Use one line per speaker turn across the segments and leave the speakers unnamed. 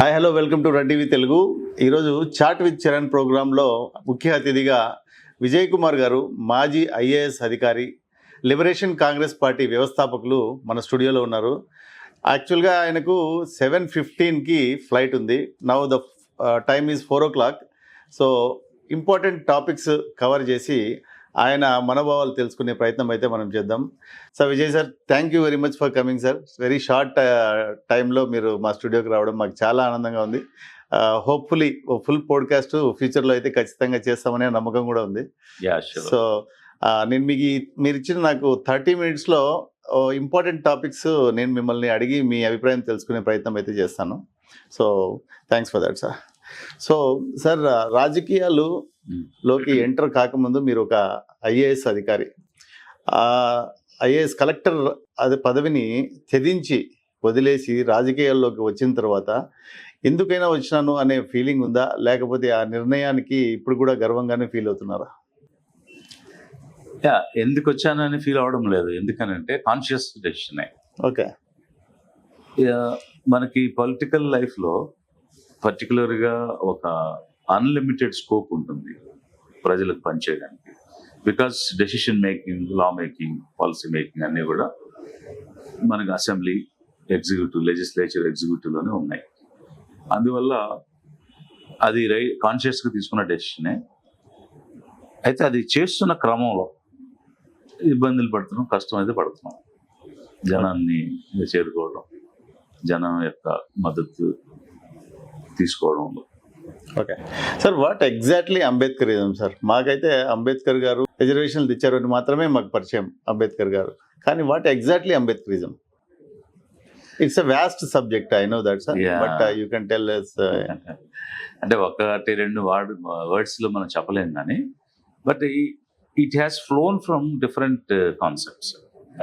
Hi hello welcome to red TV Telugu. ఈరోజు chat with Charan ప్రోగ్రాంలో ముఖ్య అతిథిగా విజయ్ కుమార్ గారు, మాజీ ఐఏఎస్ అధికారి, లిబరేషన్ కాంగ్రెస్ పార్టీ వ్యవస్థాపకులు మన స్టూడియోలో ఉన్నారు. యాక్చువల్గా ఆయనకు 7:15కి ఫ్లైట్ ఉంది. Now the time is 4 o'clock. So important topics cover చేసి ఆయన మనోభావాలు తెలుసుకునే ప్రయత్నం అయితే మనం చేద్దాం. Sir Vijay sir, thank you very much for coming sir. Very short టైంలో మీరు మా స్టూడియోకి రావడం మాకు చాలా ఆనందంగా ఉంది. హోప్ఫుల్లీ ఫుల్ పోడ్కాస్ట్ ఫ్యూచర్లో అయితే ఖచ్చితంగా చేస్తామనే నమ్మకం కూడా ఉంది. సో నేను మీరు ఇచ్చిన నాకు 30 minutesలో ఇంపార్టెంట్ టాపిక్స్ నేను మిమ్మల్ని అడిగి మీ అభిప్రాయం తెలుసుకునే ప్రయత్నం అయితే చేస్తాను. So thanks for that sir. So sir, రాజకీయాలులోకి ఎంటర్ కాకముందు మీరు ఒక ఐఏఎస్ అధికారి, ఐఏఎస్ కలెక్టర్ పదవిని త్యజించి వదిలేసి రాజకీయాల్లోకి వచ్చిన తర్వాత ఎందుకైనా వచ్చినాను అనే ఫీలింగ్ ఉందా, లేకపోతే ఆ నిర్ణయానికి ఇప్పుడు కూడా గర్వంగానే ఫీల్ అవుతున్నారా?
ఎందుకు వచ్చానని ఫీల్ అవడం లేదు. ఎందుకనంటే కాన్షియస్ డెసిషనే.
ఓకే.
మనకి పొలిటికల్ లైఫ్లో పర్టికులర్గా ఒక అన్లిమిటెడ్ స్కోప్ ఉంటుంది ప్రజలకు పనిచేయడానికి. Because decision making, law making, policy making అన్నీ కూడా మనకి అసెంబ్లీ, ఎగ్జిక్యూటివ్, లెజిస్లేచర్, ఎగ్జిక్యూటివ్లోనే ఉన్నాయి. అందువల్ల అది కాన్షియస్గా తీసుకున్న డెసిషనే. అయితే అది చేస్తున్న క్రమంలో ఇబ్బందులు పడుతున్నాం, కష్టం అయితే పడుతున్నాం. జనాన్ని చేరుకోవడం, జనం యొక్క మద్దతు తీసుకోవడంలో.
Okay sir, what exactly Ambedkarism sir? మాకైతే అంబేద్కర్ గారు రిజర్వేషన్లు తెచ్చారు అని మాత్రమే మాకు పరిచయం అంబేద్కర్ గారు. కానీ what exactly Ambedkarism? It's a vast subject, I know that sir, but you can tell us.
అంటే ఒకటి రెండు వర్డ్స్లో మనం చెప్పలేం, కానీ but it has flown from different concepts.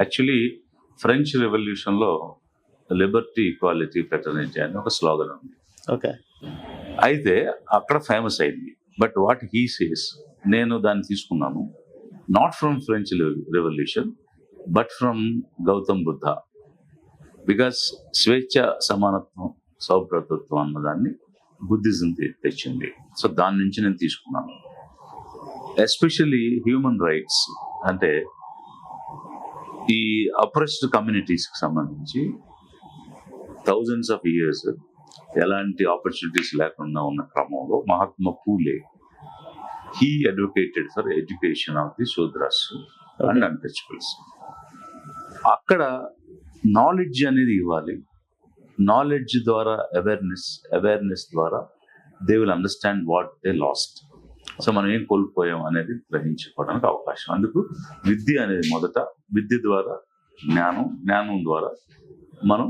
Actually French రెవల్యూషన్లో లిబర్టీ, ఈక్వాలిటీ, ఫ్రెటర్నిటీ అని ఒక స్లోగన్ ఉంది.
ఓకే.
అయితే అక్కడ ఫేమస్ అయింది. బట్ వాట్ హీ సేస్, నేను దాన్ని తీసుకున్నాను not from French revolution but from Gautam Buddha. Because స్వేచ్ఛ, సమానత్వం, సౌభ్రతత్వం అన్నదాన్ని బుద్ధిజం తెచ్చింది. సో దాని నుంచి నేను తీసుకున్నాను. ఎస్పెషల్లీ హ్యూమన్ రైట్స్ అంటే ఈ అప్రెస్డ్ కమ్యూనిటీస్కి సంబంధించి థౌజండ్స్ ఆఫ్ ఇయర్స్ ఎలాంటి ఆపర్చునిటీస్ లేకుండా ఉన్న క్రమంలో Mahatma Phule he advocated for education of the Shudras and untouchables. అక్కడ నాలెడ్జ్ అనేది ఇవ్వాలి. నాలెడ్జ్ ద్వారా అవేర్నెస్ ద్వారా they will understand what they lost. So మనం ఏం కోల్పోయాం అనేది గ్రహించుకోవడానికి అవకాశం. అందుకు విద్య అనేది మొదట, విద్య ద్వారా జ్ఞానం ద్వారా మనం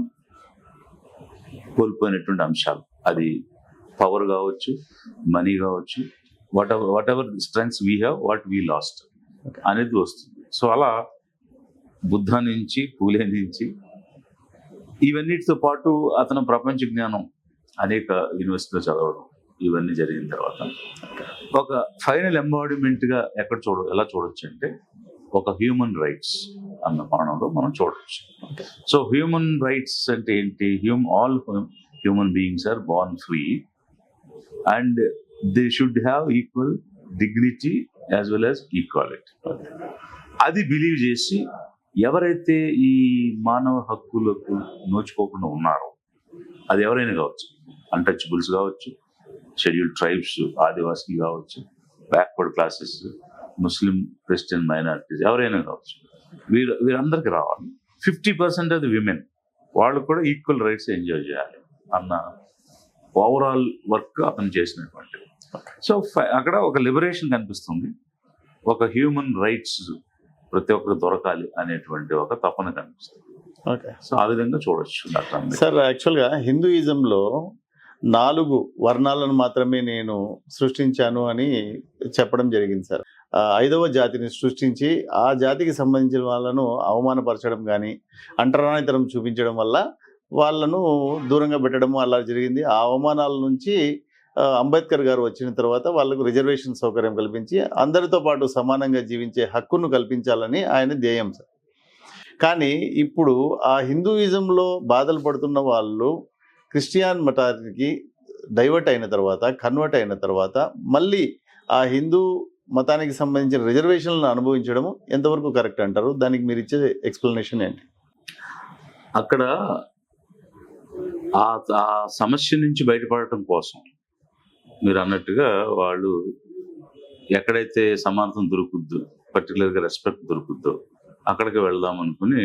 కోల్పోయినటువంటి అంశాలు, అది పవర్ కావచ్చు, మనీ కావచ్చు, what ever strengths we have, what we last అనేది వస్తుంది. సో అలా బుద్ధ నుంచి, పూలే నుంచి, ఇవన్నిటితో పాటు అతను ప్రపంచ జ్ఞానం అనేక యూనివర్సిటీలో చదవడం, ఇవన్నీ జరిగిన తర్వాత ఒక ఫైనల్ ఎంబాడిమెంట్గా ఎలా చూడొచ్చు అంటే ఒక హ్యూమన్ రైట్స్ అన్న కోణంలో మనం చూడవచ్చు. సో హ్యూమన్ రైట్స్ అంటే ఏంటి? All human beings are born free and they should have equal dignity as well as equality. అది బిలీవ్ చేసి ఎవరైతే ఈ మానవ హక్కులకు నోచుకోకుండా ఉన్నారో, అది ఎవరైనా కావచ్చు, అన్టచబుల్స్ కావచ్చు, షెడ్యూల్డ్ ట్రైబ్స్, ఆదివాసీ కావచ్చు, బ్యాక్వర్డ్ క్లాసెస్, ముస్లిం, క్రిస్టియన్ మైనారిటీస్, ఎవరైనా కావచ్చు, వీరందరికీ రావాలి. 50% ఆఫ్ ది విమెన్ వాళ్ళు కూడా ఈక్వల్ రైట్స్ ఎంజాయ్ చేయాలి అన్న ఓవరాల్ వర్క్ అతను చేసినటువంటిది. సో అక్కడ ఒక లిబరేషన్ కనిపిస్తుంది, ఒక హ్యూమన్ రైట్స్ ప్రతి ఒక్కరు దొరకాలి అనేటువంటి ఒక తపన కనిపిస్తుంది.
ఓకే.
సో ఆ విధంగా చూడొచ్చు
సార్. యాక్చువల్గా హిందూయిజంలో 4 వర్ణాలను మాత్రమే నేను సృష్టించాను అని చెప్పడం జరిగింది సార్. 5వ జాతిని సృష్టించి ఆ జాతికి సంబంధించిన వాళ్ళను అవమానపరచడం కానీ, అంటరానితనం చూపించడం వల్ల వాళ్ళను దూరంగా పెట్టడం అలా జరిగింది. ఆ అవమానాల నుంచి అంబేద్కర్ గారు వచ్చిన తర్వాత వాళ్ళకు రిజర్వేషన్ సౌకర్యం కల్పించి అందరితో పాటు సమానంగా జీవించే హక్కును కల్పించాలని ఆయన ధ్యేయం సార్. కానీ ఇప్పుడు ఆ హిందూయిజంలో బాధలు పడుతున్న వాళ్ళు క్రిస్టియన్ మతానికి డైవర్ట్ అయిన తర్వాత, కన్వర్ట్ అయిన తర్వాత మళ్ళీ ఆ హిందూ మతానికి సంబంధించిన రిజర్వేషన్లను అనుభవించడం ఎంతవరకు కరెక్ట్ అంటారు? దానికి మీరు ఇచ్చే ఎక్స్ప్లెనేషన్ ఏంటి?
అక్కడ ఆ సమస్య నుంచి బయటపడటం కోసం మీరు అన్నట్టుగా వాళ్ళు ఎక్కడైతే సమానత్వం దొరుకుద్దో, పర్టికులర్గా రెస్పెక్ట్ దొరుకుద్దో అక్కడికి వెళ్దాం అనుకుని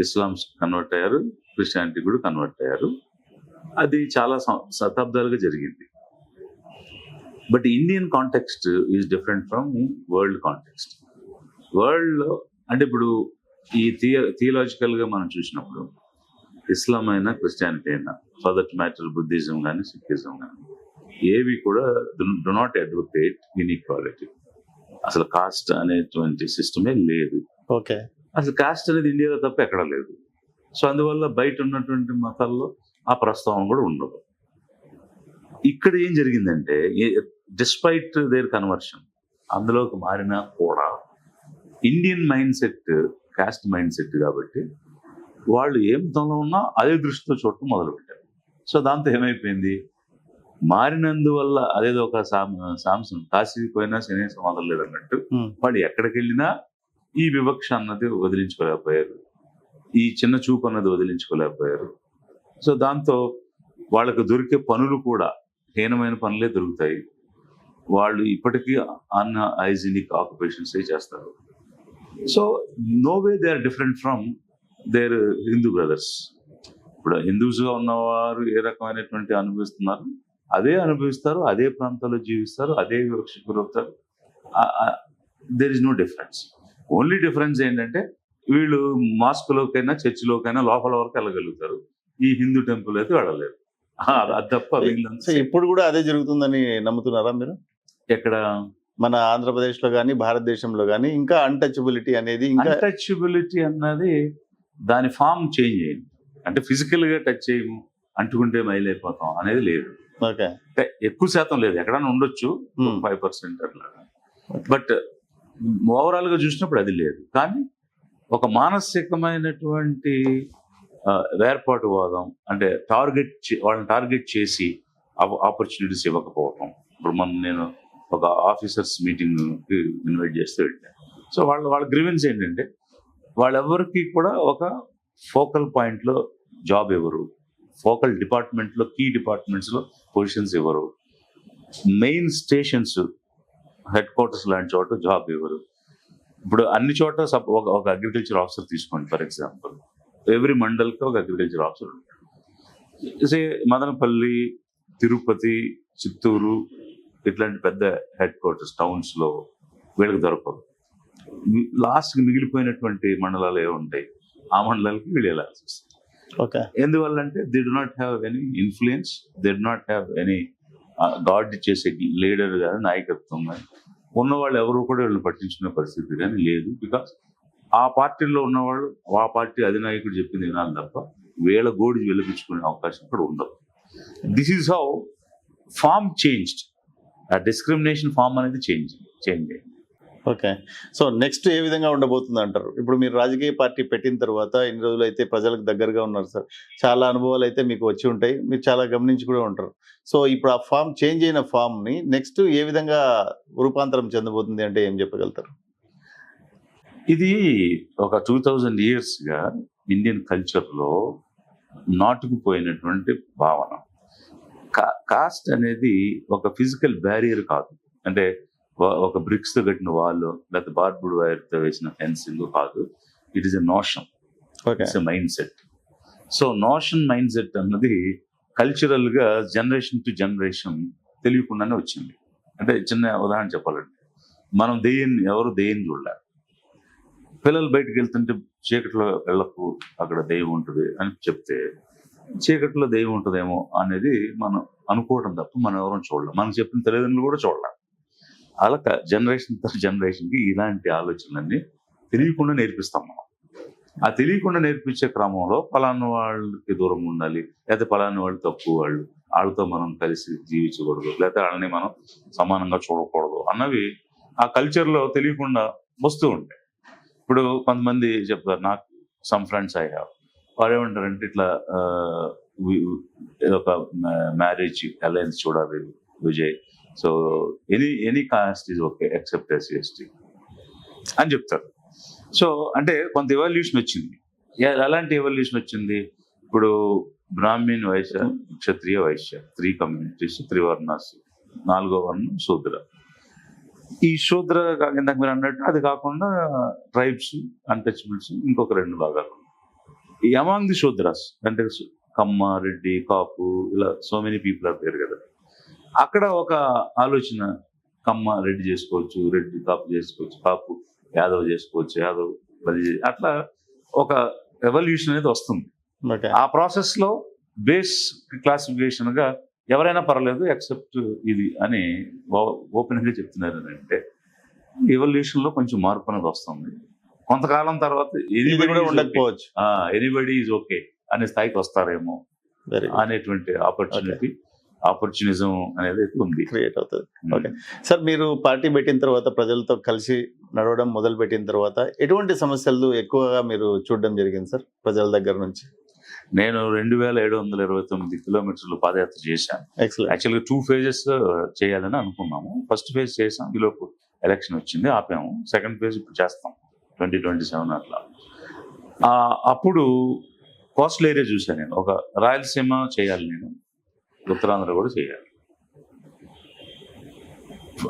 ఇస్లాం కన్వర్ట్ అయ్యారు, క్రిస్టియానిటీ కూడా కన్వర్ట్ అయ్యారు. అది చాలా శతాబ్దాలుగా జరిగింది. But Indian context is different from world context. వరల్డ్లో అంటే ఇప్పుడు ఈ థియలాజికల్గా మనం చూసినప్పుడు ఇస్లాం అయినా క్రిస్టియానిటీ అయినా, ఫర్ దట్ మ్యాటర్ బుద్ధిజం కానీ సిక్కిజం కానీ, ఏవి కూడా డు నాట్ అడ్వకేట్ ఇన్ఈక్వాలిటీ. అసలు కాస్ట్ అనేటువంటి సిస్టమే లేదు.
ఓకే.
అసలు కాస్ట్ అనేది ఇండియాలో తప్ప ఎక్కడ లేదు. సో అందువల్ల బయట ఉన్నటువంటి మతాల్లో ఆ ప్రస్తావన కూడా ఉండదు. ఇక్కడ ఏం జరిగిందంటే, డిస్పైట్ దేర్ కన్వర్షన్, అందులోకి మారినా కూడా Indian mind set cost mind set కాబట్టి వాళ్ళు ఏ మతంలో ఉన్నా అదే దృష్టితో చూడటం మొదలుపెట్టారు. సో దాంతో ఏమైపోయింది, మారినందువల్ల అదేదో ఒక సాంసం కాశీ పోయినా శనేసం వదలలేదు అన్నట్టు వాళ్ళు ఎక్కడికి వెళ్ళినా ఈ వివక్ష అన్నది వదిలించుకోలేకపోయారు, ఈ చిన్న చూపు అన్నది వదిలించుకోలేకపోయారు. సో దాంతో వాళ్ళకు దొరికే పనులు కూడా హీనమైన పనులే దొరుకుతాయి. వాళ్ళు ఇప్పటికీ అన్హైజీనిక్ ఆక్యుపేషన్స్ చేస్తారు. So no way they are different from their Hindu brothers. ఇప్పుడు హిందూస్గా ఉన్నవారు ఏ రకమైనటువంటి అనుభవిస్తున్నారు అదే అనుభవిస్తారు, అదే ప్రాంతాల్లో జీవిస్తారు, అదే వివక్షకు గురవుతారు. There is no difference. Only difference ఏంటంటే వీళ్ళు మాస్క్లోకైనా చర్చిలోకైనా లోపల వరకు వెళ్ళగలుగుతారు, ఈ హిందూ టెంపుల్ అయితే వెళ్ళలేరు. అది తప్ప
ఇప్పుడు కూడా అదే జరుగుతుందని నమ్ముతున్నారా మీరు?
ఎక్కడ
మన ఆంధ్రప్రదేశ్లో కానీ భారతదేశంలో కానీ ఇంకా అన్టచబిలిటీ అనేది,
అన్టచబిలిటీ అన్నది దాని ఫామ్ చేంజ్ అయ్యింది. అంటే ఫిజికల్ గా టచ్ చేయము, అంటుకుంటే మైలైపోతాం అనేది లేదు.
ఓకే.
ఎక్కువ శాతం లేదు, ఎక్కడైనా ఉండొచ్చు 5% అట్లా. బట్ ఓవరాల్ గా చూసినప్పుడు అది లేదు. కానీ ఒక మానసికమైనటువంటి వేర్పాటువాదం, అంటే వాళ్ళని టార్గెట్ చేసి ఆపర్చునిటీస్ ఇవ్వకపోవటం. ఇప్పుడు నేను ఒక ఆఫీసర్స్ మీటింగ్ ఇన్వైట్ చేస్తూ వెళ్ళాను. సో వాళ్ళ గ్రీవెన్స్ ఏంటంటే వాళ్ళెవరికి కూడా ఒక ఫోకల్ పాయింట్లో జాబ్ ఇవ్వరు, ఫోకల్ డిపార్ట్మెంట్లో కీ డిపార్ట్మెంట్స్లో పొజిషన్స్ ఇవ్వరు, మెయిన్ స్టేషన్స్ హెడ్ క్వార్టర్స్ లాంటి చోట జాబ్ ఇవ్వరు. ఇప్పుడు అన్ని చోట ఒక అగ్రికల్చర్ ఆఫీసర్ తీసుకోండి ఫర్ ఎగ్జాంపుల్, ఎవ్రీ మండల్కి ఒక అగ్రికల్చర్ ఆఫీసర్ ఉంటాడు. మదనపల్లి, తిరుపతి, చిత్తూరు ఇట్లాంటి పెద్ద హెడ్ క్వార్టర్స్ టౌన్స్లో వీళ్ళకి దొరకవు. లాస్ట్కి మిగిలిపోయినటువంటి మండలాలు ఏ ఉంటాయి, ఆ మండలాలకి వీళ్ళు వెళ్ళాల్సి వస్తుంది.
ఓకే.
ఎందువల్లంటే they do not have any influence, they do not have any God చేసే లీడర్ కానీ నాయకత్వం కానీ ఉన్నవాళ్ళు ఎవరు కూడా వీళ్ళని పట్టించుకునే పరిస్థితి కానీ లేదు. బికాస్ ఆ పార్టీలో ఉన్నవాళ్ళు ఆ పార్టీ అధినాయకుడు చెప్పింది వినాలి తప్ప వీళ్ళ గోడి వెలిపించుకునే అవకాశం కూడా ఉండదు. This is how form changed. ఆ డిస్క్రిమినేషన్ ఫామ్ అనేది చేంజ్ అయింది.
ఓకే. సో నెక్స్ట్ ఏ విధంగా ఉండబోతుంది అంటారు? ఇప్పుడు మీరు రాజకీయ పార్టీ పెట్టిన తర్వాత ఇన్ని రోజులు అయితే ప్రజలకు దగ్గరగా ఉన్నారు సార్, చాలా అనుభవాలు అయితే మీకు వచ్చి ఉంటాయి, మీరు చాలా గమనించి కూడా ఉంటారు. సో ఇప్పుడు ఆ ఫామ్ చేంజ్ అయిన ఫామ్ని నెక్స్ట్ ఏ విధంగా రూపాంతరం చెందబోతుంది అంటే ఏం చెప్పగలుగుతారు?
ఇది ఒక 2000 yearsగా ఇండియన్ కల్చర్లో నాటుకుపోయినటువంటి భావన. కాస్ట్ అనేది ఒక ఫిజికల్ బ్యారియర్ కాదు, అంటే ఒక బ్రిక్స్ తో కట్టిన వాళ్ళు లేకపోతే బార్బుడ్ వైర్ తో వేసిన ఫెన్సింగ్ కాదు. It is a notion, it's a mind set. So notion mind set అన్నది కల్చరల్ గా జనరేషన్ టు జనరేషన్ తెలియకుండానే వచ్చింది. అంటే చిన్న ఉదాహరణ చెప్పాలంటే, మనం ఎవరు దెయ్యం చూడలే. పిల్లలు బయటకు వెళ్తుంటే చీకట్లో వెళ్ళకు, అక్కడ దెయ్యం ఉంటుంది అని చెప్తే చీకట్లో దెయ్యం ఉంటుందేమో అనేది మనం అనుకోవడం తప్ప మనం ఎవరూ చూడలేం, మనకు చెప్పిన తల్లిదండ్రులు కూడా చూడలేం. అలా జనరేషన్ తో జనరేషన్కి ఇలాంటి ఆలోచనలన్నీ తెలియకుండా నేర్పిస్తాం మనం. ఆ తెలియకుండా నేర్పించే క్రమంలో పలానా వాళ్ళకి దూరంగా ఉండాలి, లేకపోతే పలానా వాళ్ళు తక్కువ వాళ్ళతో మనం కలిసి జీవించకూడదు, లేకపోతే వాళ్ళని మనం సమానంగా చూడకూడదు అన్నవి ఆ కల్చర్లో తెలియకుండా వస్తూ ఉంటాయి. ఇప్పుడు కొంతమంది చెప్తారు, నాకు సమ్ ఫ్రెండ్స్ ఐ హ్యావ్, వాళ్ళు ఏమంటారంటే ఇట్లా ఒక మ్యారేజ్ అలయన్స్ చూడాలి Vijay. So any cost is okay except SC ST అని చెప్తారు. సో అంటే కొంత ఎవల్యూషన్ వచ్చింది. ఎలాంటి ఎవల్యూషన్ వచ్చింది? ఇప్పుడు బ్రాహ్మణ్, వైశ్య, క్షత్రియ, వైశ్య 3 కమ్యూనిటీస్, 3 వర్ణాస్, 4వ వర్ణం శూద్ర. ఈ శూద్ర ఇందాక మీరు అన్నట్టు అది కాకుండా ట్రైబ్స్, అన్టచబుల్స్, ఇంకొక 2 భాగాలు. ఈ అమాంగ్ ది శూద్రాస్ అంటే కమ్మ, రెడ్డి, కాపు, ఇలా so many people are there కదా. అక్కడ ఒక ఆలోచన, కమ్మ రెడ్డి చేసుకోవచ్చు, రెడ్డి కాపు చేసుకోవచ్చు, కాపు యాదవ్ చేసుకోవచ్చు, యాదవ్ అట్లా ఒక ఎవల్యూషన్ అనేది వస్తుంది. ఆ ప్రాసెస్ లో బేస్ క్లాసిఫికేషన్ గా ఎవరైనా పర్లేదు ఎక్సెప్ట్ ఇది అని ఓపెన్ గా చెప్తున్నారు. అంటే ఎవల్యూషన్ లో కొంచెం మార్పు అనేది వస్తుంది. కొంతకాలం తర్వాత
ఉండకపోవచ్చు,
ఎనీబడి ఈజ్ ఓకే అనే స్థాయికి వస్తారేమో అనేటువంటి ఆపర్చునిజం అనేది ఉంది,
క్రియేట్ అవుతుంది. ఓకే సార్, మీరు పార్టీ పెట్టిన తర్వాత, ప్రజలతో కలిసి నడవడం మొదలు పెట్టిన తర్వాత ఎటువంటి సమస్యలు ఎక్కువగా మీరు చూడడం జరిగింది సార్ ప్రజల దగ్గర నుంచి?
నేను 2729 కిలోమీటర్లు పాదయాత్ర చేశాను. యాక్చువల్గా 2 phases చేయాలని అనుకున్నాము. ఫస్ట్ ఫేజ్ చేసాం, ఈలోపు ఎలక్షన్ వచ్చింది, ఆపాము. సెకండ్ ఫేజ్ ఇప్పుడు చేస్తాం 2027 అట్లా. అప్పుడు కోస్టల్ ఏరియా చూశాను నేను. ఒక రాయలసీమ చేయాలి, నేను ఉత్తరాంధ్ర కూడా చేయాలి.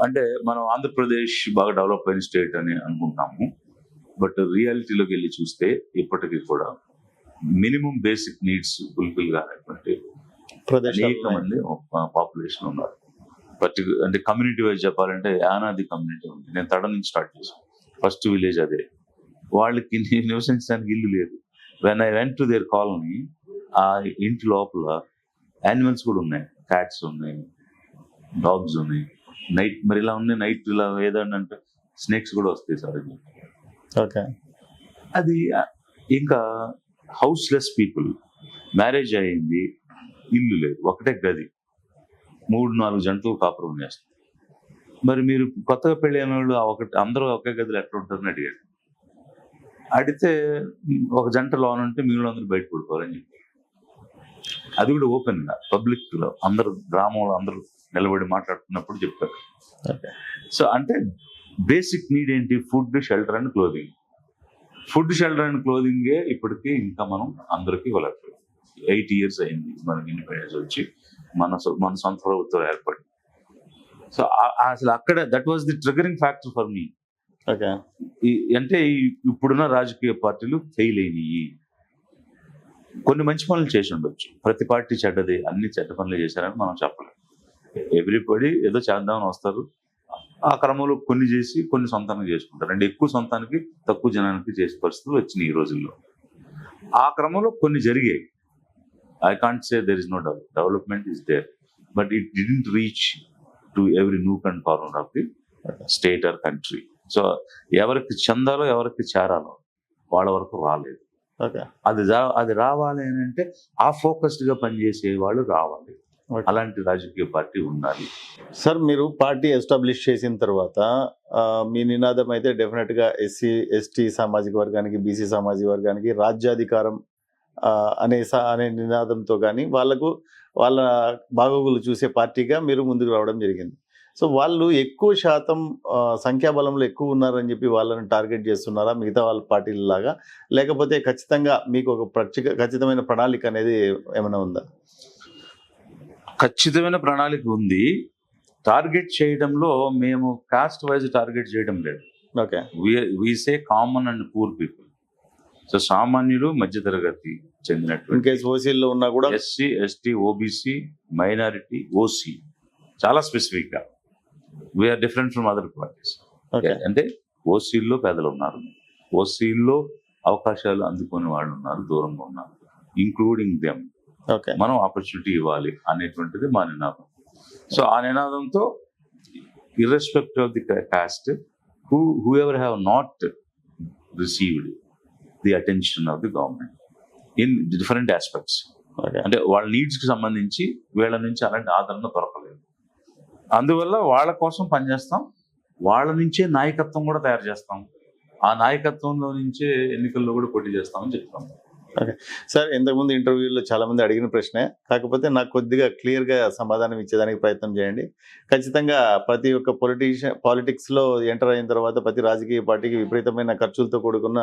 అంటే మనం ఆంధ్రప్రదేశ్ బాగా డెవలప్ అయిన స్టేట్ అని అనుకుంటాము, బట్ రియాలిటీలోకి వెళ్ళి చూస్తే ఇప్పటికీ కూడా మినిమం బేసిక్ నీడ్స్ ఫుల్ఫిల్ కానటువంటి అనేక మంది పాపులేషన్ ఉన్నారు. అంటే కమ్యూనిటీ వైజ్ చెప్పాలంటే యానాది కమ్యూనిటీ ఉంది. నేను తడ నుంచి స్టార్ట్ చేశాను, ఫస్ట్ విలేజ్ అదే. వాళ్ళకి నివసించడానికి ఇల్లు లేదు. When I went to their colony, ఆ ఇంటి లోపల యానిమల్స్ కూడా ఉన్నాయి, క్యాట్స్ ఉన్నాయి, డాగ్స్ ఉన్నాయి. నైట్ మరి ఇలా ఉన్నాయి, నైట్ ఇలా ఏదంటే స్నేక్స్ కూడా వస్తాయి సార్.
ఓకే,
అది ఇంకా హౌస్లెస్ పీపుల్. మ్యారేజ్ అయింది, ఇల్లు లేదు, ఒకటే గది, 3-4 జంటలు కాపురం చేస్తారు. మరి మీరు కొత్తగా పెళ్లి అయిన వాళ్ళు అందరూ ఒకే గదిలో ఎట్లా ఉంటారని అడిగాడు. అడిగితే ఒక జంట లోన్ ఉంటే మిగిలిన అందరూ బయట పడుకోవాలని చెప్పి, అది కూడా ఓపెన్ గా పబ్లిక్ లో అందరూ గ్రామంలో అందరూ నిలబడి మాట్లాడుతున్నప్పుడు చెప్పారు. సో అంటే బేసిక్ నీడ్ ఏంటి? Food, shelter and clothing. Food, shelter and క్లోదింగే ఇప్పటికీ ఇంకా మనం అందరికీ ఇవ్వలేకపోయాం. 8 years అయింది మనకి ఇండిపెండెన్స్ వచ్చి, మన సొంత ప్రభుత్వం ఏర్పడి. సో అసలు అక్కడ that was the triggering factor for me. అంటే ఇప్పుడున్న రాజకీయ పార్టీలు ఫెయిల్ అయినాయి. కొన్ని మంచి పనులు చేసి ఉండొచ్చు, ప్రతి పార్టీ చెడ్డది, అన్ని చెడ్డ పనులు చేశారని మనం చెప్పలేం. ఎవ్రీబడి ఏదో చేద్దామని వస్తారు, ఆ క్రమంలో కొన్ని చేసి కొన్ని సొంతానికి చేసుకుంటారు. అంటే ఎక్కువ సొంతానికి తక్కువ జనానికి చేసే పరిస్థితులు వచ్చినాయి ఈ రోజుల్లో. ఆ క్రమంలో కొన్ని జరిగాయి. I can't say there is no development is there, but it didn't reach to every nook and corner of the state or country. So ఎవరికి చెందాలో, ఎవరికి చేరాలో వాళ్ళ వరకు రాలేదు. అది రావాలి అని అంటే ఆ ఫోకస్డ్ గా పనిచేసే వాళ్ళు రావాలి. అలాంటి రాజకీయ పార్టీ ఉండాలి.
సార్, మీరు పార్టీ ఎస్టాబ్లిష్ చేసిన తర్వాత మీ నినాదం అయితే డెఫినెట్ గా ఎస్సీ ఎస్టీ సామాజిక వర్గానికి, బీసీ సామాజిక వర్గానికి రాజ్యాధికారం అనే నినాదంతో కానీ వాళ్ళ బాగోగులు చూసే పార్టీగా మీరు ముందుకు రావడం జరిగింది. సో వాళ్ళు ఎక్కువ శాతం సంఖ్యాబలంలో ఎక్కువ ఉన్నారని చెప్పి వాళ్ళని టార్గెట్ చేస్తున్నారా మిగతా వాళ్ళ పార్టీల లాగా, లేకపోతే ఖచ్చితంగా మీకు ఒక ఖచ్చితమైన ప్రణాళిక అనేది ఏమైనా ఉందా?
ఖచ్చితమైన ప్రణాళిక ఉంది. టార్గెట్ చేయడంలో మేము కాస్ట్ వైజ్ టార్గెట్ చేయడం లేదు.
Okay,
we say common and poor people. So సామాన్యులు, మధ్యతరగతి చెందినటువంటి,
ఓసీలో ఉన్నా కూడా
SC ST OBC minority OC, చాలా స్పెసిఫిక్ గా we're different from other parties. అంటే ఓసీల్లో పేదలు ఉన్నారు, ఓసీల్లో అవకాశాలు అందుకునే వాళ్ళు ఉన్నారు, దూరంగా ఉన్నారు, ఇంక్లూడింగ్ దెమ్. మనం ఆపర్చునిటీ ఇవ్వాలి అనేటువంటిది మా నినాదం. సో ఆ నినాదంతో irrespective of the caste, whoever have not received the attention of the government in different aspects, అంటే వాళ్ళ నీడ్స్ కి సంబంధించి వీళ్ళ నుంచి అలాంటి ఆదరణ దొరకలేదు. అందువల్ల వాళ్ళ కోసం పనిచేస్తాం, వాళ్ళ నుంచే నాయకత్వం కూడా తయారు చేస్తాం, ఆ నాయకత్వంలో నుంచే ఎన్నికల్లో కూడా పోటీ చేస్తామని చెప్తాం.
సార్ ఇంతకుముందు ఇంటర్వ్యూలో చాలా మంది అడిగిన ప్రశ్నే, కాకపోతే నాకు కొద్దిగా క్లియర్గా సమాధానం ఇచ్చేదానికి ప్రయత్నం చేయండి. ఖచ్చితంగా ప్రతి ఒక్క పాలిటిక్స్లో ఎంటర్ అయిన తర్వాత ప్రతి రాజకీయ పార్టీకి విపరీతమైన ఖర్చులతో కూడుకున్న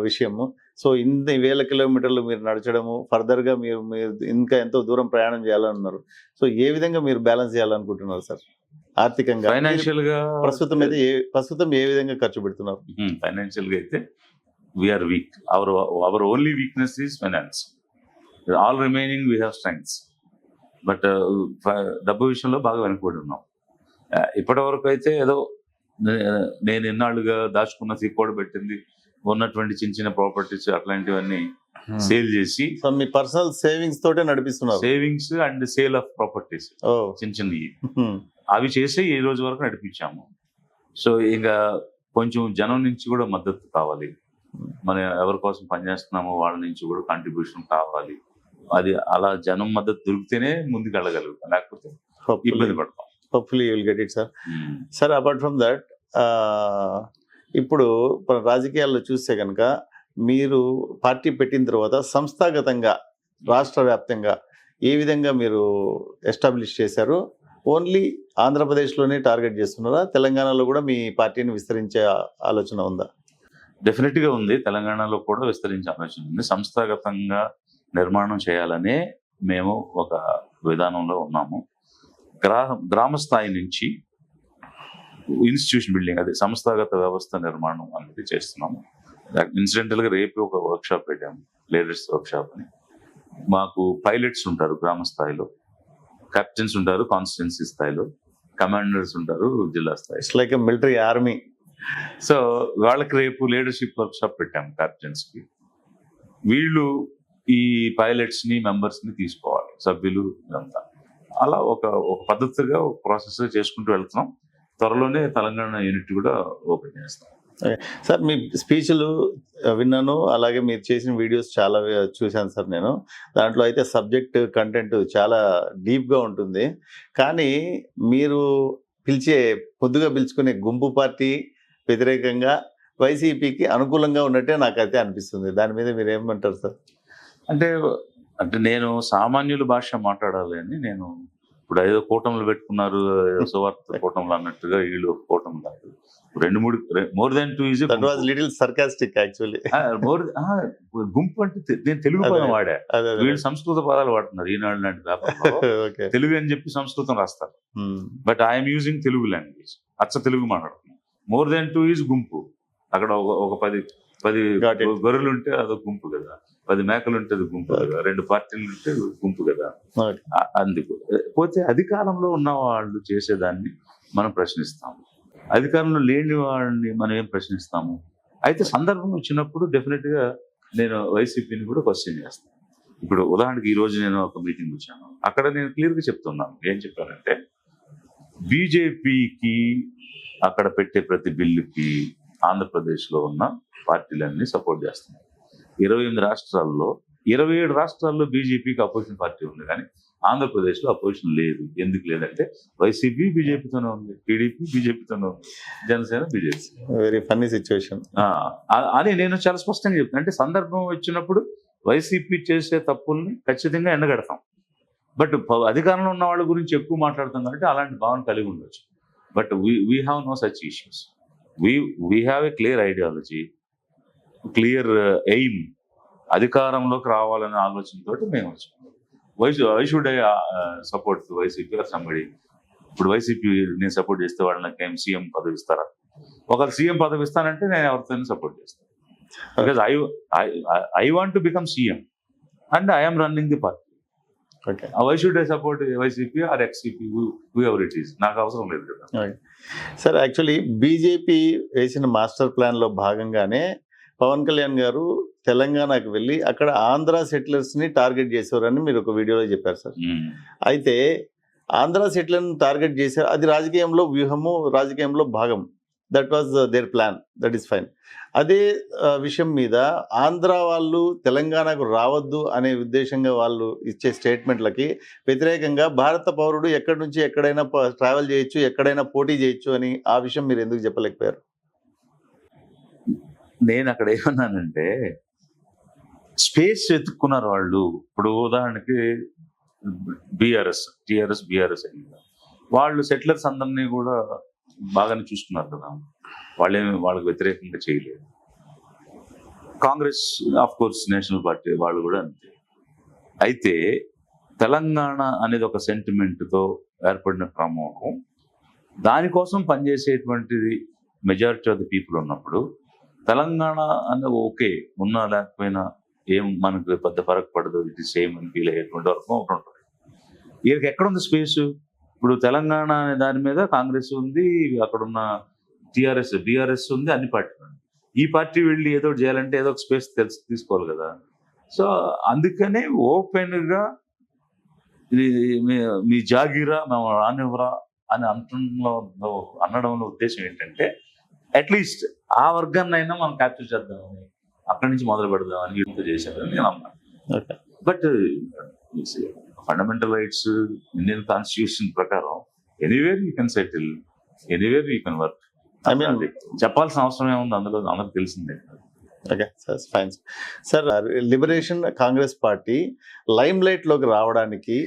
విషయము. సో ఇన్ని వేల కిలోమీటర్లు మీరు నడచడము, ఫర్దర్గా మీరు మీరు ఇంకా ఎంతో దూరం ప్రయాణం చేయాలన్నారు. సో ఏ విధంగా మీరు బ్యాలెన్స్ చేయాలనుకుంటున్నారు సార్ ఆర్థికంగా?
ఫైనాన్షియల్ గా
ప్రస్తుతం ఏ విధంగా ఖర్చు పెడుతున్నారు?
ఫైనాన్షియల్ గా అయితే we're weak. Our only weakness is finance. All remaining we have strengths. But డబ్బు విషయంలో బాగా వెనకబడి ఉన్నాం. ఇప్పటి వరకు అయితే ఏదో నేను ఎన్నాళ్ళుగా దాచుకున్న తీసుకోవడం పెట్టింది ఉన్నటువంటి చిన్న చిన్న ప్రాపర్టీస్ అట్లాంటివన్నీ సేల్ చేసి
మీ పర్సనల్ సేవింగ్స్ తోటే నడిపిస్తున్నారు.
Savings and sale of properties చిన్న చిన్నవి అవి చేసి ఈ రోజు వరకు నడిపించాము. సో ఇంకా కొంచెం జనం నుంచి కూడా మద్దతు కావాలి. మనం ఎవరి కోసం పనిచేస్తున్నామో వాళ్ళ నుంచి కూడా కాంట్రిబ్యూషన్ కావాలి. అది అలా జనం మద్దతు దొరికితేనే ముందుకు వెళ్ళగలుగుతాం, లేకపోతే ఇబ్బంది పడతాం.
Hopefully you will get it sir. Sir apart from that, ఇప్పుడు రాజకీయాల్లో చూస్తే కనుక మీరు పార్టీ పెట్టిన తర్వాత సంస్థాగతంగా రాష్ట్ర వ్యాప్తంగా ఏ విధంగా మీరు ఎస్టాబ్లిష్ చేశారు? ఓన్లీ ఆంధ్రప్రదేశ్లోనే టార్గెట్ చేస్తున్నారా? తెలంగాణలో కూడా మీ పార్టీని విస్తరించే ఆలోచన ఉందా?
డెఫినెట్గా ఉంది. తెలంగాణలో కూడా విస్తరించే ఆలోచన ఉంది. సంస్థాగతంగా నిర్మాణం చేయాలనే మేము ఒక విధానంలో ఉన్నాము. గ్రామ స్థాయి నుంచి ఇన్స్టిట్యూషన్ బిల్డింగ్, అదే సంస్థాగత వ్యవస్థ నిర్మాణం అనేది చేస్తున్నాము. ఇన్సిడెంటల్గా రేపు ఒక వర్క్షాప్ పెట్టాము, లీడర్స్ వర్క్షాప్ అని. మాకు పైలట్స్ ఉంటారు గ్రామ స్థాయిలో, కెప్టెన్స్ ఉంటారు కాన్స్టిట్యున్సీ స్థాయిలో, కమాండర్స్ ఉంటారు జిల్లా స్థాయి.
It's like military army.
So వాళ్ళకి రేపు లీడర్షిప్ వర్క్షాప్ పెట్టాము కెప్టెన్స్ కి. వీళ్ళు ఈ పైలట్స్ ని మెంబర్స్ ని తీసుకోవాలి, సభ్యులు ఇదంతా. అలా ఒక పద్ధతిగా ఒక ప్రాసెస్ చేసుకుంటూ వెళ్తున్నాం. త్వరలోనే తెలంగాణ యూనిట్ కూడా ఓపెన్ చేస్తాం.
సార్ మీ స్పీచ్లు విన్నాను, అలాగే మీరు చేసిన వీడియోస్ చాలా చూశాను సార్ నేను. దాంట్లో అయితే సబ్జెక్ట్ కంటెంట్ చాలా డీప్గా ఉంటుంది. కానీ మీరు పొద్దుగా పిలుచుకునే గుంపు పార్టీ వ్యతిరేకంగా వైసీపీకి అనుకూలంగా ఉన్నట్టే నాకైతే అనిపిస్తుంది. దాని మీద మీరు ఏమంటారు సార్?
అంటే నేను సామాన్యుల భాష మాట్లాడాలి అని నేను ఇప్పుడు ఏదో కూటములు పెట్టుకున్నారు, సువార్త కూటములు అన్నట్టుగా వీళ్ళు కూటమి కాదు. 2-3 more than 2 is
little sarcastic actually.
గుంపు అంటే నేను తెలుగు పదం వాడా, వీళ్ళు సంస్కృత పదాలు వాడుతున్నారు. ఈనాడు లాంటి పేపర్లో తెలుగు అని చెప్పి సంస్కృతం రాస్తారు. But I'm using Telugu language, అచ్చ తెలుగు మాట్లాడుతున్నాను. మోర్ దాన్ 2 ఈజ్ గుంపు. అక్కడ ఒక 10 గొర్రెలు ఉంటే అదొక గుంపు కదా, 10 మేకలు ఉంటే అది గుంపు కదా, 2 పార్టీలు ఉంటే గుంపు కదా. అందుకు పోతే అధికారంలో ఉన్న వాళ్ళు చేసేదాన్ని మనం ప్రశ్నిస్తాము, అధికారంలో లేని వాళ్ళని మనం ఏం ప్రశ్నిస్తాము. అయితే సందర్భం వచ్చినప్పుడు డెఫినెట్ గా నేను వైసీపీని కూడా క్వశ్చన్ చేస్తాను. ఇప్పుడు ఉదాహరణకి ఈ రోజు నేను ఒక మీటింగ్ వచ్చాను, అక్కడ నేను క్లియర్ గా చెప్తున్నాను. ఏం చెప్పానంటే, బీజేపీకి అక్కడ పెట్టే ప్రతి బిల్లుకి ఆంధ్రప్రదేశ్లో ఉన్న పార్టీలన్నీ సపోర్ట్ చేస్తున్నాయి. 28 రాష్ట్రాల్లో 27 రాష్ట్రాల్లో బీజేపీకి అపోజిషన్ పార్టీ ఉంది, కానీ ఆంధ్రప్రదేశ్లో అపోజిషన్ లేదు. ఎందుకు లేదంటే వైసీపీ బీజేపీతోనే ఉంది, టీడీపీ బీజేపీతోనే ఉంది, Janasena BJP.
Very funny situation
అని నేను చాలా స్పష్టంగా చెప్తాను. అంటే సందర్భం వచ్చినప్పుడు వైసీపీ చేసే తప్పుల్ని ఖచ్చితంగా ఎండగడతాం. బట్ అధికారంలో ఉన్న వాళ్ళ గురించి ఎక్కువ మాట్లాడతాం కాబట్టి అలాంటి భావన కలిగి ఉండొచ్చు. But we have no such issues. We have a clear ideology, clear aim. అధికారంలోకి రావాలనే ఆలోచనతో మేము వచ్చాము. Why should I support YCP or somebody? ఇప్పుడు వైసీపీ నేను సపోర్ట్ చేస్తే వాళ్ళు నాకు ఏం సీఎం పదవి ఇస్తారా? ఒకరు సీఎం పదవి ఇస్తానంటే నేను ఎవరితో సపోర్ట్ చేస్తాను. Because I want to become CM and I'm running the party. Why should I support YCP or XCP, whoever it is? నాకు అవసరం లేదు కదా
సార్. యాక్చువల్లీ బీజేపీ వేసిన మాస్టర్ ప్లాన్ లో భాగంగానే పవన్ కళ్యాణ్ గారు తెలంగాణకు వెళ్ళి అక్కడ ఆంధ్ర సెటిలర్స్ ని టార్గెట్ చేసేవారని మీరు ఒక వీడియోలో చెప్పారు సార్. అయితే ఆంధ్ర సెటిలర్ని టార్గెట్ చేశారు, అది రాజకీయంలో వ్యూహము, రాజకీయంలో భాగం. That was their plan, that is fine. అదే విషయం మీద ఆంధ్ర వాళ్ళు తెలంగాణకు రావద్దు అనే ఉద్దేశంగా వాళ్ళు ఇచ్చే స్టేట్మెంట్లకి వ్యతిరేకంగా భారత పౌరుడు ఎక్కడి నుంచి ఎక్కడైనా ట్రావెల్ చేయొచ్చు, ఎక్కడైనా పోటీ చేయొచ్చు అని ఆ విషయం మీరు ఎందుకు చెప్పలేకపోయారు?
నేను అక్కడ ఏమన్నానంటే, స్పేస్ వెతుక్కున్నారు వాళ్ళు. ఇప్పుడు ఉదాహరణకి టిఆర్ఎస్ అయింది, వాళ్ళు సెటిలర్స్ అందరినీ కూడా బాగానే చూసుకున్నారు కదా, వాళ్ళకి వ్యతిరేకంగా చేయలేదు. Congress of course national party వాళ్ళు కూడా అంతే. అయితే తెలంగాణ అనేది ఒక సెంటిమెంట్తో ఏర్పడిన ప్రమోహం, దానికోసం పనిచేసేటువంటిది మెజారిటీ ఆఫ్ ది పీపుల్ ఉన్నప్పుడు తెలంగాణ అనేది ఓకే ఉన్నా లేకపోయినా ఏం మనకు పెద్ద ఫరక్ పడదు, ఇది సేమ్ అని ఫీల్ అయ్యేటువంటి వరకు ఒకటి ఉంటుంది. వీళ్ళకి ఎక్కడ ఉంది స్పేస్? ఇప్పుడు తెలంగాణ అనే దాని మీద కాంగ్రెస్ ఉంది, అక్కడున్న బీఆర్ఎస్ ఉంది, అన్ని పార్టీలు ఉంది. ఈ పార్టీ వెళ్ళి ఏదో చేయాలంటే ఏదో ఒక స్పేస్ తీసుకోవాలి కదా. సో అందుకనే ఓపెన్గా మీ జాగిరా మేము రానివ్వరా అని అనడంలో ఉద్దేశం ఏంటంటే అట్లీస్ట్ ఆ వర్గాన్ని అయినా మనం క్యాప్చర్ చేద్దామని, అక్కడి నుంచి మొదలు పెడదామని వీళ్ళతో చేశారని నేను అన్నాను. But fundamental rights Indian constitution ప్రకారం anywhere you can settle, anywhere you can work. చెప్పాల్సిన అవసరం ఏముంది అందులో, అందరికి తెలిసిందే.
Okay sir, fine sir. Liberation Congress party lime లైట్లోకి రావడానికి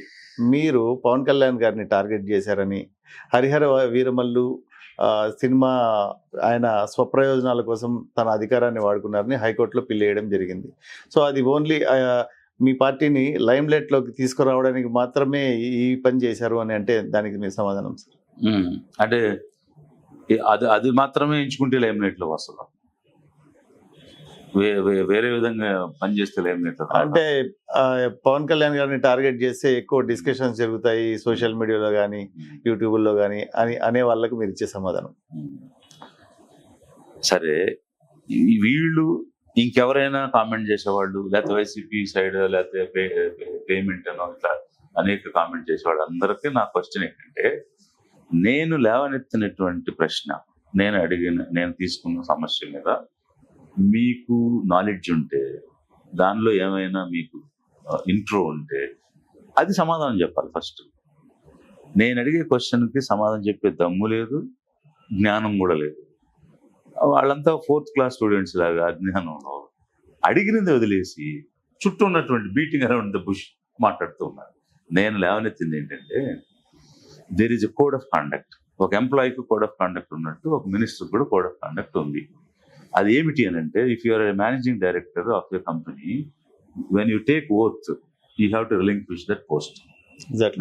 మీరు పవన్ కళ్యాణ్ గారిని టార్గెట్ చేశారని, హరిహర వీరమల్లు సినిమా ఆయన స్వప్రయోజనాల కోసం తన అధికారాన్ని వాడుకున్నారని హైకోర్టులో పిల్ వేయడం జరిగింది. సో అది ఓన్లీ మీ పార్టీని లైమ్ లైట్లోకి తీసుకురావడానికి మాత్రమే ఈ పని చేశారు అని అంటే దానికి మీ సమాధానం సార్?
అంటే అది మాత్రమే ఎంచుకుంటే లైమ్ లైట్లో వస్తుందా? వేరే విధంగా పనిచేస్తే లైమ్ లైట్
అంటే పవన్ కళ్యాణ్ గారిని టార్గెట్ చేస్తే ఎక్కువ డిస్కషన్స్ జరుగుతాయి సోషల్ మీడియాలో కానీ యూట్యూబ్లో కానీ అని అనే వాళ్ళకి మీరు ఇచ్చే సమాధానం?
సరే, వీళ్ళు ఇంకెవరైనా కామెంట్ చేసేవాళ్ళు, లేకపోతే వైసీపీ సైడ్ లేకపోతే పేమెంట్ అనో ఇట్లా అనేక కామెంట్ చేసేవాళ్ళు అందరికీ నా క్వశ్చన్ ఏంటంటే, నేను లేవనెత్తినటువంటి ప్రశ్న, నేను తీసుకున్న సమస్య మీద మీకు నాలెడ్జ్ ఉంటే, దానిలో ఏమైనా మీకు ఇంట్రో ఉంటే అది సమాధానం చెప్పాలి ఫస్ట్. నేను అడిగే క్వశ్చన్కి సమాధానం చెప్పే దమ్ము లేదు, జ్ఞానం కూడా లేదు. వాళ్ళంతా 4th క్లాస్ స్టూడెంట్స్ లాగా అజ్ఞానంలో అడిగినది వదిలేసి చుట్టూ ఉన్నటువంటి బీటింగ్ అరౌండ్ ద బుష్ మాట్లాడుతూ ఉన్నారు. నేను లేవనెత్తింది ఏంటంటే, there is a code of conduct. ఒక ఎంప్లాయీకి కోడ్ ఆఫ్ కాండక్ట్ ఉన్నట్టు ఒక మినిస్టర్ కూడా కోడ్ ఆఫ్ కాండక్ట్ ఉంది. అది ఏమిటి అని అంటే, if you're a managing director of your company, when you take oath you have to relinquish that post.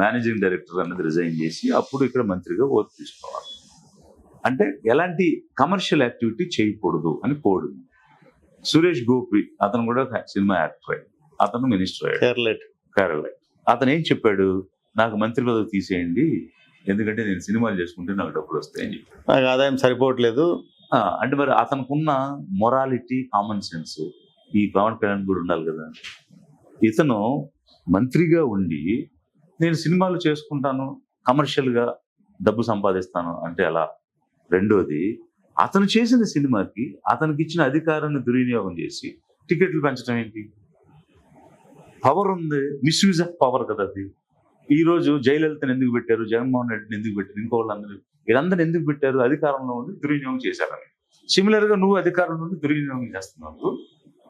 Managing director అనేది రిజైన్ చేసి అప్పుడు ఇక్కడ మంత్రిగా ఓత్ తీసుకోవాలి. అంటే ఎలాంటి కమర్షియల్ యాక్టివిటీ చేయకూడదు అని కోడ్ ఉంది. సురేష్ గోపి అతను కూడా సినిమా యాక్టర్, అతను మినిస్టర్ అయ్యాడు కేరళ. అతను ఏం చెప్పాడు, నాకు మంత్రి పదవి తీసేయండి, ఎందుకంటే నేను సినిమాలు చేసుకుంటే నాకు డబ్బులు వస్తాయని చెప్పాడు.
నాకు ఆదాయం సరిపోవట్లేదు
అంటే మరి అతనుకున్న మొరాలిటీ, కామన్ సెన్స్ ఈ పవన్ కళ్యాణ్ కూడా ఉండాలి కదా. ఇతను మంత్రిగా ఉండి నేను సినిమాలు చేసుకుంటాను, కమర్షియల్గా డబ్బు సంపాదిస్తాను అంటే ఎలా? రెండోది, అతను చేసిన సినిమాకి అతనికి ఇచ్చిన అధికారాన్ని దుర్వినియోగం చేసి టికెట్లు పెంచడం ఏంటి? పవర్ ఉంది, మిస్యూజ్ ఆఫ్ పవర్ కదా అది. ఈరోజు జయలలితను ఎందుకు పెట్టారు, జగన్మోహన్ రెడ్డిని ఎందుకు పెట్టారు, ఇంకో వాళ్ళందరూ వీళ్ళందరూ ఎందుకు పెట్టారు? అధికారంలో ఉండి దుర్వినియోగం చేశారని. సిమిలర్గా నువ్వు అధికారంలో ఉండి దుర్వినియోగం చేస్తున్నావు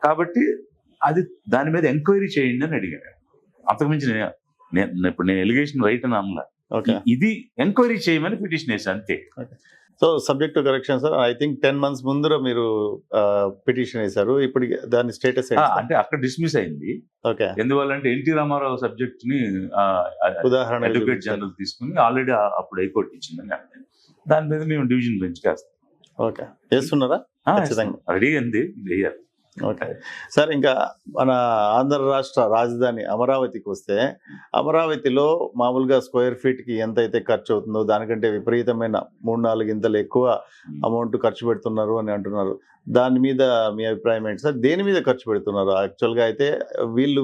కాబట్టి అది దాని మీద ఎంక్వైరీ చేయండి అని అడిగాను. అంతకుమించి ఇప్పుడు నేను ఎలిగేషన్ రైట్ అని అనలా, ఇది ఎంక్వైరీ చేయమని పిటిషన్ వేసాను అంతే.
So subject to correction sir, I think 10 months ముందర మీరు పిటిషన్ వేశారు, ఇప్పుడు దాని స్టేటస్
అంటే అక్కడ డిస్మిస్ అయింది.
ఓకే,
ఎందువల్లంటే ఎన్టీ రామారావు సబ్జెక్ట్ ని
ఉదాహరణ
అడ్వకేట్ జనరల్ తీసుకుని ఆల్రెడీ అప్పుడు హైకోర్టు ఇచ్చిందని అంటే దాని మీద మేము డివిజన్ బెంచ్ వేస్తాం.
ఓకే, వేస్తున్నారా?
రెడీ అంది, వేయాలి.
ఓకే సార్, ఇంకా మన ఆంధ్ర రాష్ట్ర రాజధాని అమరావతికి వస్తే, అమరావతిలో మామూలుగా స్క్వేర్ ఫీట్కి ఎంత అయితే ఖర్చు అవుతుందో దానికంటే విపరీతమైన 3-4 ఇంతలు ఎక్కువ అమౌంట్ ఖర్చు పెడుతున్నారు అని అంటున్నారు. దాని మీద మీ అభిప్రాయం ఏంటి సార్? దేని మీద ఖర్చు పెడుతున్నారు? యాక్చువల్గా అయితే వీళ్ళు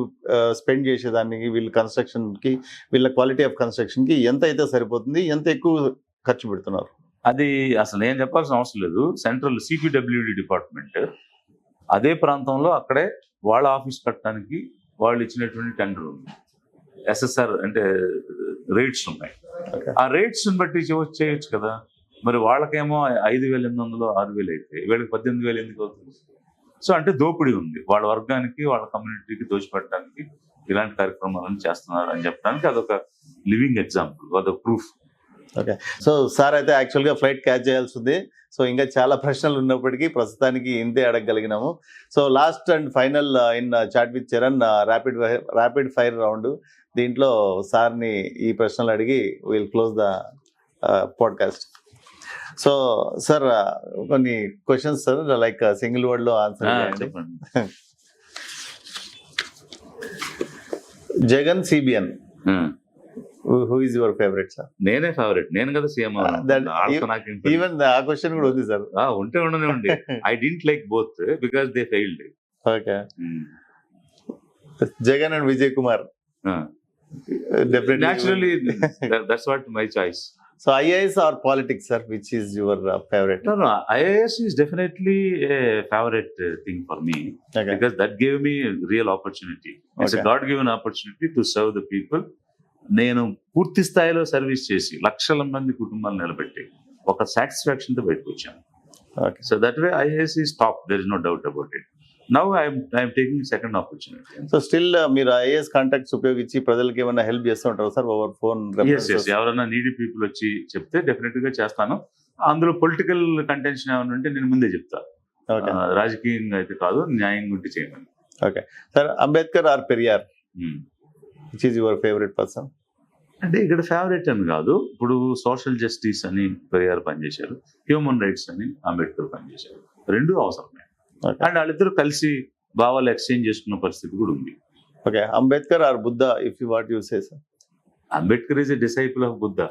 స్పెండ్ చేసేదానికి, వీళ్ళ కన్స్ట్రక్షన్కి, వీళ్ళ క్వాలిటీ ఆఫ్ కన్స్ట్రక్షన్కి ఎంత అయితే సరిపోతుంది, ఎంత ఎక్కువ ఖర్చు పెడుతున్నారు?
అది అసలు నేను చెప్పాల్సిన అవసరం లేదు. సెంట్రల్ సిపిడబ్ల్యూడి డిపార్ట్మెంట్ అదే ప్రాంతంలో అక్కడే వాళ్ళ ఆఫీస్ కట్టడానికి వాళ్ళు ఇచ్చినటువంటి టెండర్ ఉంది. ఎస్ఎస్ఆర్ అంటే రేట్స్ ఉన్నాయి. ఆ రేట్స్ బట్టి చేయొచ్చు కదా. మరి వాళ్ళకేమో 5,800 6,000 అయితే వీళ్ళకి 18,000 ఎందుకు అవుతుంది? సో అంటే దోపిడీ ఉంది, వాళ్ళ వర్గానికి వాళ్ళ కమ్యూనిటీకి దోచిపెట్టడానికి ఇలాంటి కార్యక్రమాలను చేస్తున్నారు అని చెప్పడానికి అదొక లివింగ్ ఎగ్జాంపుల్, అదొక ప్రూఫ్.
ఓకే. సో సార్ అయితే యాక్చువల్గా ఫ్లైట్ క్యాచ్ చేయాల్సి ఉంది. సో ఇంకా చాలా ప్రశ్నలు ఉన్నప్పటికీ ప్రస్తుతానికి ఇంతే అడగగలిగినాము. So last and final in chat with Charan rapid fire round. దీంట్లో సార్ని ఈ ప్రశ్నలు అడిగి will close the podcast. So sir కొన్ని questions sir like single word లో ఆన్సర్ చేయండి.
చెప్పండి.
Jagan CBN, who is your favourite sir?
నేనే ఫేవరెట్, నేను కదా సీఎం.
ఈవెన్ ఆ క్వశ్చన్ కూడా ఉంది సార్.
ఉంటే ఉండనే ఉండి. I didn't like both because they failed.
Okay. Jagan and Vijay Kumar.
Naturally, that's what my choice.
So IAS or politics, sir? Which is your favorite?
No, IAS is definitely a favorite thing for me,
Okay.
because that gave me a real opportunity. It's a
Okay.
God-given opportunity to serve the people. నేను పూర్తి స్థాయిలో service చేసి లక్షల మంది కుటుంబాలు నిలబెట్టి ఒక satisfaction తో బయటకు వచ్చాను.
Okay.
So that way IAS is top, there is no doubt about it. Now I'm taking second opportunity.
So still మీరు ఐఏఎస్ కాంటాక్ట్స్ ఉపయోగించి ప్రజలకు ఏమైనా హెల్ప్ చేస్తూ ఉంటారు సార్ ఓవర్ ఫోన్?
ఎవరైనా నీడీ పీపుల్ వచ్చి చెప్తే డెఫినెట్ గా చేస్తాను. అందులో పొలిటికల్ కంటెన్షన్ ఏమైనా ఉంటే నేను ముందే చెప్తా.
ఓకే.
రాజకీయంగా అయితే కాదు, న్యాయంగా ఉంటే చేయమని.
Okay sir. Ambedkar or Periyar,
Hmm.
Which is your favourite person?
అంటే ఇక్కడ ఫేవరెట్ అని కాదు, ఇప్పుడు సోషల్ జస్టిస్ అని పెరియార్ పనిచేశారు, హ్యూమన్ రైట్స్ అని అంబేద్కర్ పనిచేశారు. రెండు అవసరమే.
Okay.
అండ్ వాళ్ళిద్దరు కలిసి భావాలు ఎక్స్చేంజ్ చేసుకున్న పరిస్థితి కూడా ఉంది.
Okay. Ambedkar or Buddha, if you what you say sir?
Ambedkar is a disciple of Buddha.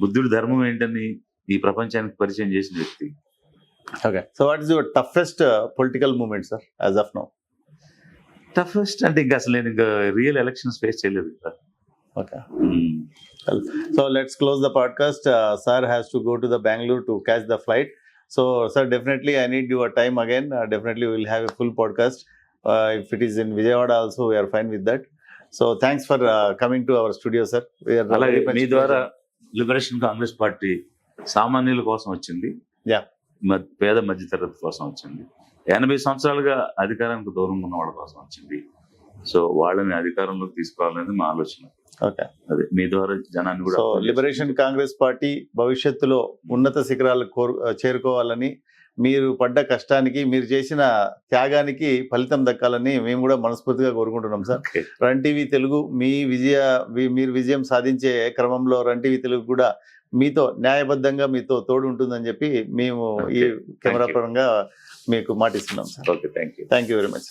బుద్ధుడి ధర్మం ఏంటని ఈ ప్రపంచానికి పరిచయం చేసిన వ్యక్తి.
Okay. So what is your toughest political moment sir as of now?
Toughest అంటే ఇంకా అసలు నేను ఇంకా రియల్ ఎలక్షన్స్ ఫేస్ చేయలేదు కదా.
Okay. So let's close the podcast. Sir has to go to the Bangalore to catch the flight. So sir, definitely I need your time again. Definitely we will have a full podcast. If it is in Vijayawada also, we are fine with that. So thanks for coming to our studio, sir. We are
అలాగే
very much
మీ ద్వారా liberation Congress party సామాన్యుల కోసం వచ్చింది,
Yeah.
పేద మధ్యతరగతి కోసం వచ్చింది, 80 సంవత్సరాలుగా అధికారానికి దూరంగా ఉన్న వాళ్ళ కోసం వచ్చింది. సో వాళ్ళని అధికారంలోకి తీసుకురావాలనేది మా ఆలోచన.
Okay.
అదే మీ ద్వారా జనాన్ని కూడా
సో లిబరేషన్ కాంగ్రెస్ పార్టీ భవిష్యత్తులో ఉన్నత శిఖరాలకు చేరుకోవాలని, మీరు పడ్డ కష్టానికి, మీరు చేసిన త్యాగానికి ఫలితం దక్కాలని మేము కూడా మనస్ఫూర్తిగా కోరుకుంటున్నాం sir.
Okay.
Run TV Telugu మీరు విజయం సాధించే క్రమంలో రన్ టీవీ తెలుగు కూడా మీతో న్యాయబద్ధంగా మీతో తోడు ఉంటుందని చెప్పి మేము ఈ
Okay.
Camera
Thank you.
పరంగా మీకు మాటిస్తున్నాం sir.
Okay, thank you.
Thank you very much.